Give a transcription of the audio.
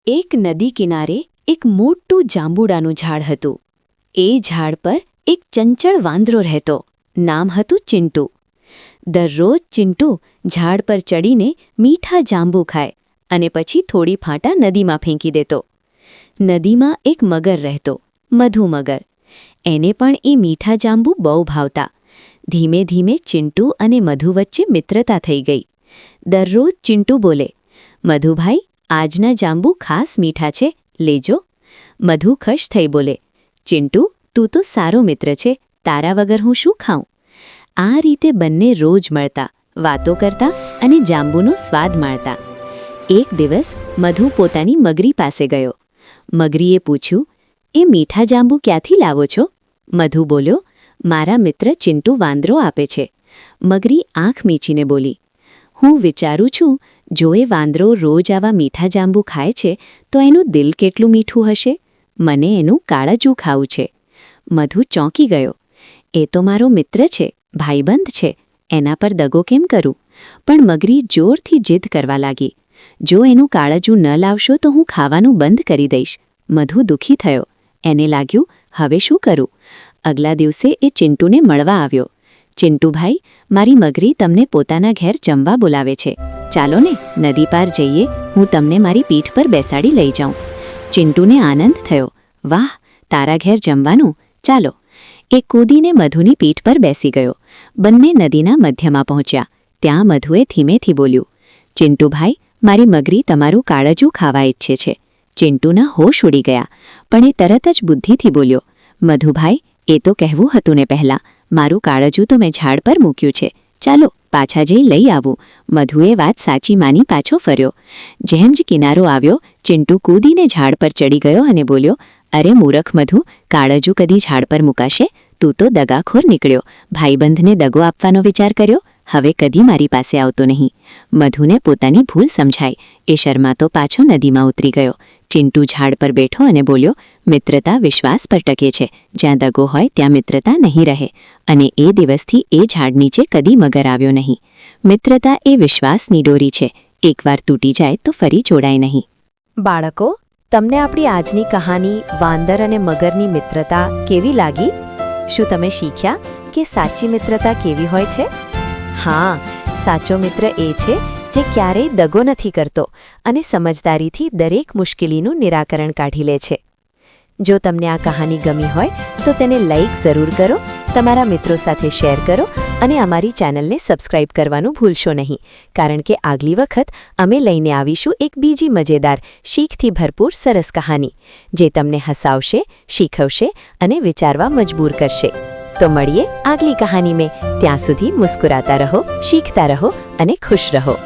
એક નદી કિનારે એક મોટું જાંબુડાનું ઝાડ હતું. એ ઝાડ પર એક ચંચળ વાંદરો રહેતો. નામ હતું ચિંટુ. દરરોજ ચિંટુ ઝાડ પર ચડીને મીઠા જાંબુ ખાય અને પછી થોડી ફાંટા નદીમાં ફેંકી દેતો. નદીમાં એક મગર રહેતો, મધુ મગર. એને પણ એ મીઠા જાંબુ બહુ ભાવતા. ધીમે ધીમે ચિંટુ અને મધુ વચ્ચે મિત્રતા થઈ ગઈ. દરરોજ ચિંટુ બોલે, મધુભાઈ, આજના જાંબુ ખાસ મીઠા છે, લેજો. મધુ ખુશ થઈ બોલે, ચિંટુ, તું તો સારો મિત્ર છે, તારા વગર હું શું ખાઉં? આ રીતે બંને રોજ મળતા, વાતો કરતા અને જાંબુનો સ્વાદ માણતા. એક દિવસ મધુ પોતાની મગરી પાસે ગયો. મગરીએ પૂછ્યું, એ મીઠા જાંબુ ક્યાંથી લાવો છો? મધુ બોલ્યો, મારા મિત્ર ચિંટુ વાંદરો આપે છે. મગરી આંખ મીચીને બોલી, હું વિચારું છું, જો એ વાંદરો રોજ આવા મીઠા જાંબુ ખાય છે તો એનું દિલ કેટલું મીઠું હશે. મને એનું કાળજું ખાવું છે. મધુ ચોંકી ગયો. એ તો મારો મિત્ર છે, ભાઈબંધ છે, એના પર દગો કેમ કરું? પણ મગરી જોરથી જીદ કરવા લાગી, જો એનું કાળજું ન લાવશો તો હું ખાવાનું બંધ કરી દઈશ. મધુ દુઃખી થયો. એને લાગ્યું, હવે શું કરું? અગલા દિવસે એ ચિંટુને મળવા આવ્યો. ચિંટુભાઈ, મારી મગરી તમને પોતાના ઘેર જમવા બોલાવે છે. ચાલો ને, નદી પાર જઈએ, હું તમને મારી પીઠ પર બેસાડી લઈ જાઉં. ચિંટુને આનંદ થયો. વાહ, તારા ઘેર જમવાનું? ચાલો. એ કૂદીને મધુની પીઠ પર બેસી ગયો. બંને નદીના મધ્યમાં પહોંચ્યા. ત્યાં મધુએ ધીમેથી બોલ્યું, ચિંટુભાઈ, મારી મગરી તમારું કાળજું ખાવા ઈચ્છે છે. ચિંટુના હોશ ઉડી ગયા, પણ એ તરત જ બુદ્ધિથી બોલ્યો, મધુભાઈ, એ તો કહેવું હતું ને પહેલાં, મારું કાળજું તો મેં ઝાડ પર મૂક્યું છે. ચાલો, પાછા જઈ લઈ આવું. મધુએ વાત સાચી માની પાછો ફર્યો. જેમ જ કિનારો આવ્યો, ચિંટુ કૂદીને ઝાડ પર ચડી ગયો અને બોલ્યો, અરે મૂરખ મધુ, કાળજું કદી ઝાડ પર મૂકાશે? તું તો દગાખોર નીકળ્યો. ભાઈબંધને દગો આપવાનો વિચાર કર્યો. હવે કદી મારી પાસે આવતો નહીં. મધુને પોતાની ભૂલ સમજાઈ. એ શરમાતો પાછો નદીમાં ઉતરી ગયો. ચિંટુ ઝાડ પર બેઠો અને બોલ્યો, મિત્રતા વિશ્વાસ પર ટકે છે. જ્યાં દગો હોય ત્યાં મિત્રતા નહીં રહે. અને એ દિવસથી એ ઝાડ નીચે કદી મગર આવ્યો નહીં. મિત્રતા એ વિશ્વાસની દોરી છે. એકવાર તૂટી જાય તો ફરી જોડાય નહીં. બાળકો, તમને આપણી આજની કહાની વાંદર અને મગરની મિત્રતા કેવી લાગી? શું તમે શીખ્યા કે સાચી મિત્રતા કેવી હોય છે? હા, સાચો મિત્ર એ છે જે ક્યારેય દગો નથી કરતો અને સમજદારીથી દરેક મુશ્કેલીનું નિરાકરણ કાઢી લે છે. જો તમને આ કહાની ગમી હોય તો તેને લાઈક જરૂર કરો, તમારા મિત્રો સાથે શેર કરો અને અમારી ચેનલને સબસ્ક્રાઇબ કરવાનું ભૂલશો નહીં, કારણ કે આગલી વખત અમે લઈને આવીશું એક બીજી મજેદાર, શીખથી ભરપૂર સરસ કહાની, જે તમને હસાવશે, શીખવશે અને વિચારવા મજબૂર કરશે. તો મળીએ આગલી કહાની મેં. ત્યાં સુધી મુસ્કુરાતા રહો, શીખતા રહો અને ખુશ રહો.